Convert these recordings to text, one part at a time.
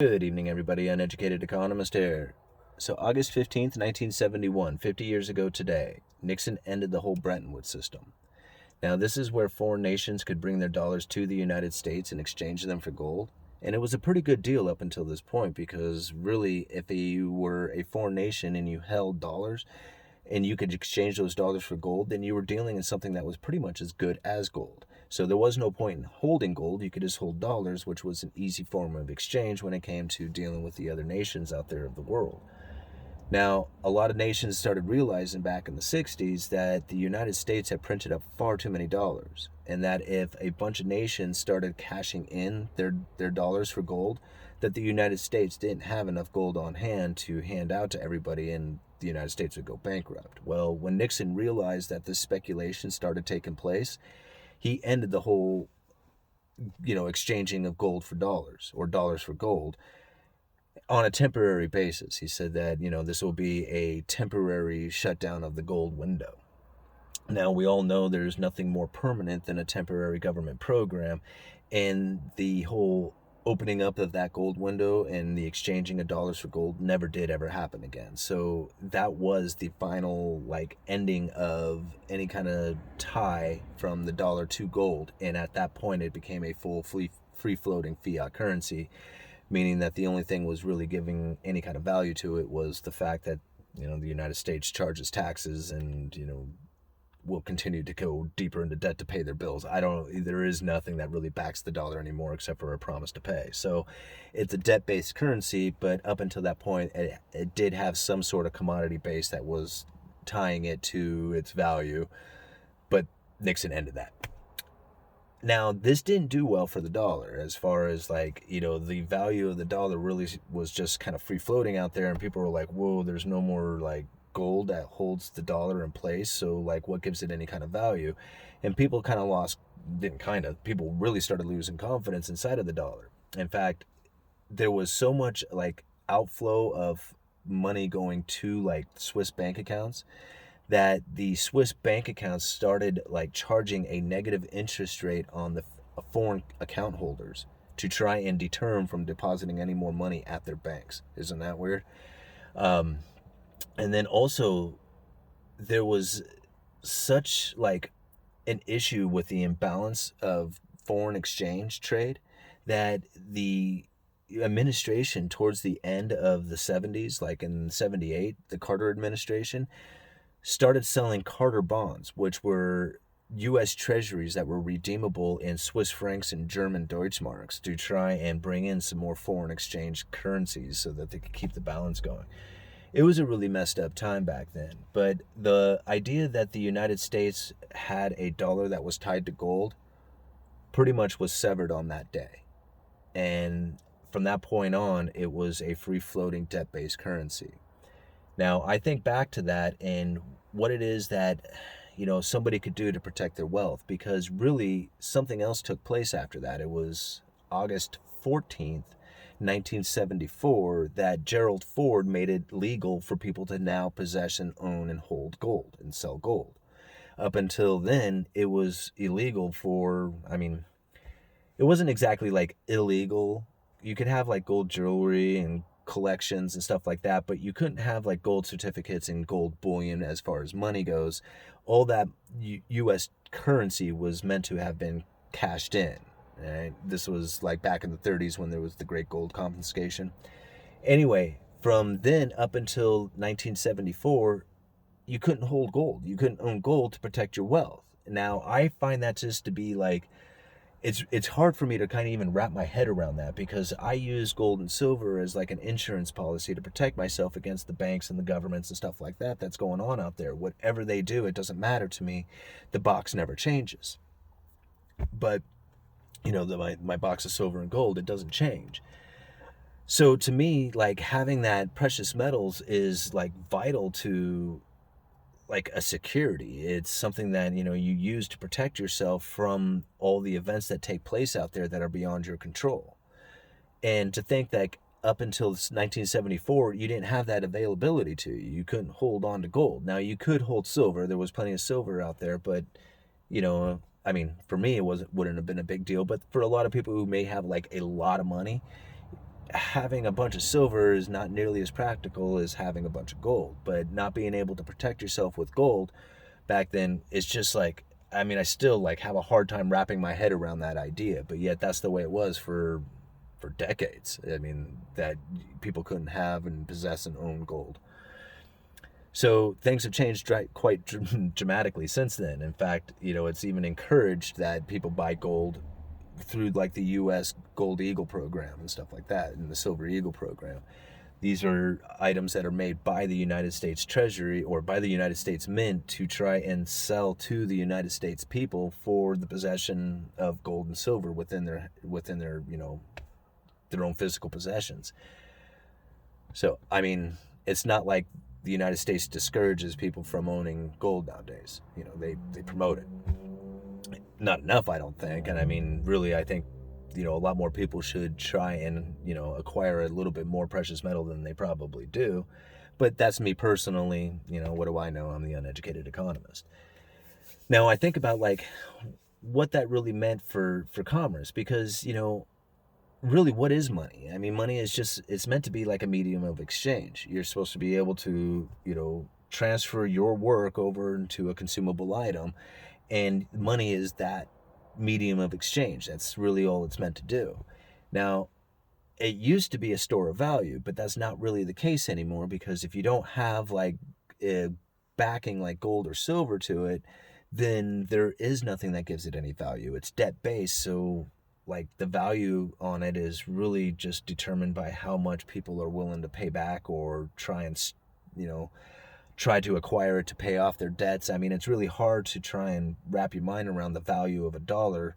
Good evening, everybody. Uneducated Economist here. So, August 15th, 1971, 50 years ago today, Nixon ended the whole Bretton Woods system. Now, this is where foreign nations could bring their dollars to the United States and exchange them for gold. And it was a pretty good deal up until this point because, really, if you were a foreign nation and you held dollars and you could exchange those dollars for gold, then you were dealing in something that was pretty much as good as gold. So there was no point in holding gold. You could just hold dollars, which was an easy form of exchange when it came to dealing with the other nations out there of the world. Now, a lot of nations started realizing back in the 60s that the United States had printed up far too many dollars, and that if a bunch of nations started cashing in their dollars for gold, that the United States didn't have enough gold on hand to hand out to everybody, and the United States would go bankrupt. Well, when Nixon realized that this speculation started taking place, he ended the whole, exchanging of gold for dollars or dollars for gold on a temporary basis. He said that, this will be a temporary shutdown of the gold window. Now, we all know there's nothing more permanent than a temporary government program, and the whole opening up of that gold window and the exchanging of dollars for gold never did ever happen again. So that was the final ending of any kind of tie from the dollar to gold, and at that point it became a full free floating fiat currency, meaning that the only thing was really giving any kind of value to it was the fact that the United States charges taxes and will continue to go deeper into debt to pay their bills. There is nothing that really backs the dollar anymore except for a promise to pay. So it's a debt-based currency, but up until that point, it did have some sort of commodity base that was tying it to its value, but Nixon ended that. Now, this didn't do well for the dollar as far as the value of the dollar really was just kind of free floating out there, and people were like, whoa, there's no more gold that holds the dollar in place, so what gives it any kind of value? And people people really started losing confidence inside of the dollar. In fact, there was so much outflow of money going to Swiss bank accounts that the Swiss bank accounts started charging a negative interest rate on the foreign account holders to try and deter them from depositing any more money at their banks. Isn't that weird? And then also, there was such an issue with the imbalance of foreign exchange trade that the administration towards the end of the 70s, in 78, the Carter administration started selling Carter bonds, which were U.S. treasuries that were redeemable in Swiss francs and German Deutschmarks, to try and bring in some more foreign exchange currencies so that they could keep the balance going. It was a really messed up time back then, but the idea that the United States had a dollar that was tied to gold pretty much was severed on that day. And from that point on, it was a free-floating debt-based currency. Now, I think back to that and what it is that, somebody could do to protect their wealth, because really something else took place after that. It was August 14th, 1974, that Gerald Ford made it legal for people to now possess and own and hold gold and sell gold. Up until then, it was illegal it wasn't exactly illegal. You could have gold jewelry and collections and stuff like that, but you couldn't have gold certificates and gold bullion as far as money goes. All that U.S. currency was meant to have been cashed in. Right? This was back in the 30s when there was the Great Gold Confiscation. Anyway, from then up until 1974, you couldn't hold gold. You couldn't own gold to protect your wealth. Now, I find that just to be it's hard for me to kind of even wrap my head around that, because I use gold and silver as an insurance policy to protect myself against the banks and the governments and stuff like that that's going on out there. Whatever they do, it doesn't matter to me. The box never changes. But my box of silver and gold, it doesn't change. So to me, having that precious metals is vital to a security. It's something that you use to protect yourself from all the events that take place out there that are beyond your control. And to think that up until 1974 you didn't have that availability to you. You couldn't hold on to gold. Now, you could hold silver. There was plenty of silver out there, but for me, wouldn't have been a big deal. But for a lot of people who may have a lot of money, having a bunch of silver is not nearly as practical as having a bunch of gold. But not being able to protect yourself with gold back then is just like, I mean, I still like have a hard time wrapping my head around that idea, but yet that's the way it was for decades. I mean, that people couldn't have and possess and own gold. So things have changed quite dramatically since then. In fact, it's even encouraged that people buy gold through like the U.S. Gold Eagle program and stuff like that, and the Silver Eagle program. These are items that are made by the United States Treasury or by the United States Mint to try and sell to the United States people for the possession of gold and silver within their their own physical possessions. So, I mean, it's not like the United States discourages people from owning gold nowadays. They promote it. Not enough, I don't think. And I mean, really, I think, a lot more people should try and, acquire a little bit more precious metal than they probably do. But that's me personally. What do I know? I'm the uneducated economist. Now, I think about like what that really meant for commerce, because, really, what is money? I mean, money is it's meant to be like a medium of exchange. You're supposed to be able to, transfer your work over into a consumable item, and money is that medium of exchange. That's really all it's meant to do. Now, it used to be a store of value, but that's not really the case anymore, because if you don't have like a backing like gold or silver to it, then there is nothing that gives it any value. It's debt based, so like the value on it is really just determined by how much people are willing to pay back or try to acquire it to pay off their debts. I mean, it's really hard to try and wrap your mind around the value of a dollar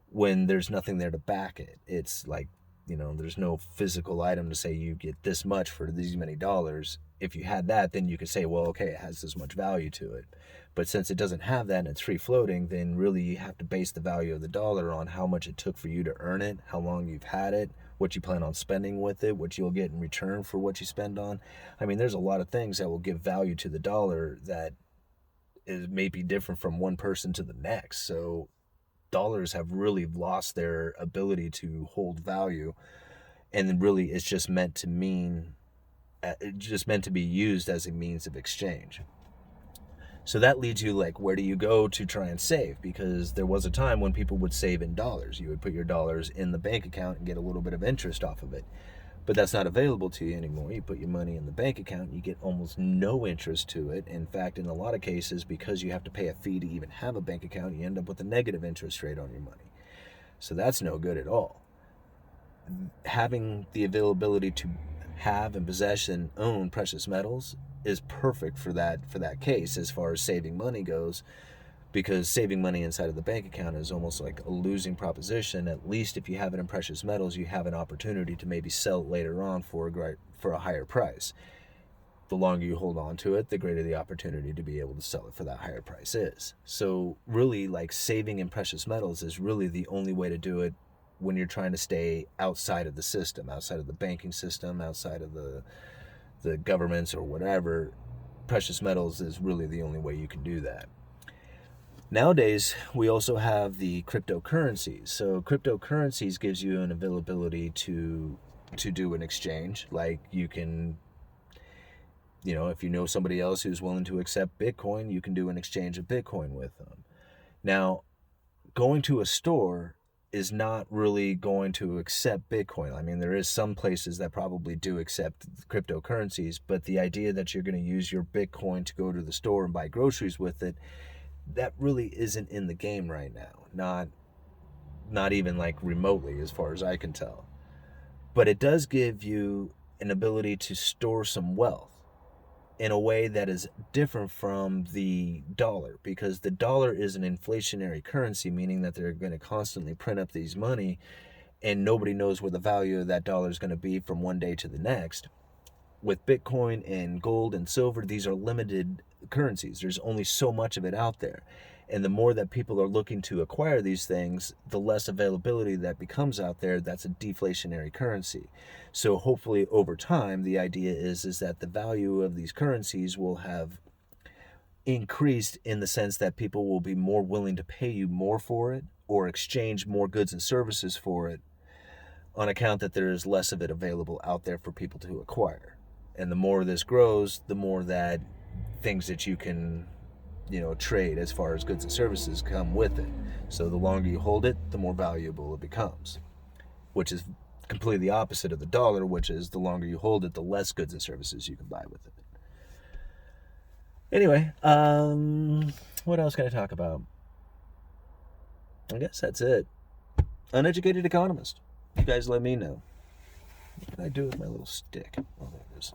when there's nothing there to back it. It's like, there's no physical item to say you get this much for these many dollars. If you had that, then you could say, well, okay, it has this much value to it. But since it doesn't have that and it's free floating, then really you have to base the value of the dollar on how much it took for you to earn it, how long you've had it, what you plan on spending with it, what you'll get in return for what you spend on. I mean, there's a lot of things that will give value to the dollar that is maybe different from one person to the next. So dollars have really lost their ability to hold value, and really it's just meant to be used as a means of exchange. So that leads you like, where do you go to try and save? Because there was a time when people would save in dollars. You would put your dollars in the bank account and get a little bit of interest off of it. But that's not available to you anymore. You put your money in the bank account and you get almost no interest to it. In fact, in a lot of cases, because you have to pay a fee to even have a bank account, you end up with a negative interest rate on your money. So that's no good at all. Having the availability to have and possess and own precious metals is perfect for that case as far as saving money goes, because saving money inside of the bank account is almost like a losing proposition. At least if you have it in precious metals, you have an opportunity to maybe sell it later on for a higher price. The longer you hold on to it, the greater the opportunity to be able to sell it for that higher price is. So really, like, saving in precious metals is really the only way to do it when you're trying to stay outside of the system, outside of the banking system, outside of the governments or whatever. Precious metals is really the only way you can do that. Nowadays, we also have the cryptocurrencies. So cryptocurrencies gives you an availability to do an exchange. Like, you can, if you know somebody else who's willing to accept Bitcoin, you can do an exchange of Bitcoin with them. Now, going to a store is not really going to accept Bitcoin. I mean, there is some places that probably do accept cryptocurrencies, but the idea that you're going to use your Bitcoin to go to the store and buy groceries with it, that really isn't in the game right now. Not even like remotely, as far as I can tell. But it does give you an ability to store some wealth in a way that is different from the dollar, because the dollar is an inflationary currency, meaning that they're going to constantly print up these money and nobody knows where the value of that dollar is going to be from one day to the next. With Bitcoin and gold and silver, these are limited currencies. There's only so much of it out there. And the more that people are looking to acquire these things, the less availability that becomes out there. That's a deflationary currency. So hopefully over time, the idea is that the value of these currencies will have increased, in the sense that people will be more willing to pay you more for it or exchange more goods and services for it, on account that there is less of it available out there for people to acquire. And the more this grows, the more that things that you can, trade as far as goods and services come with it. So the longer you hold it, the more valuable it becomes, which is completely opposite of the dollar, which is the longer you hold it, the less goods and services you can buy with it. Anyway, what else can I talk about? I guess that's it. Uneducated Economist. You guys let me know. What can I do with my little stick? Oh, there it is.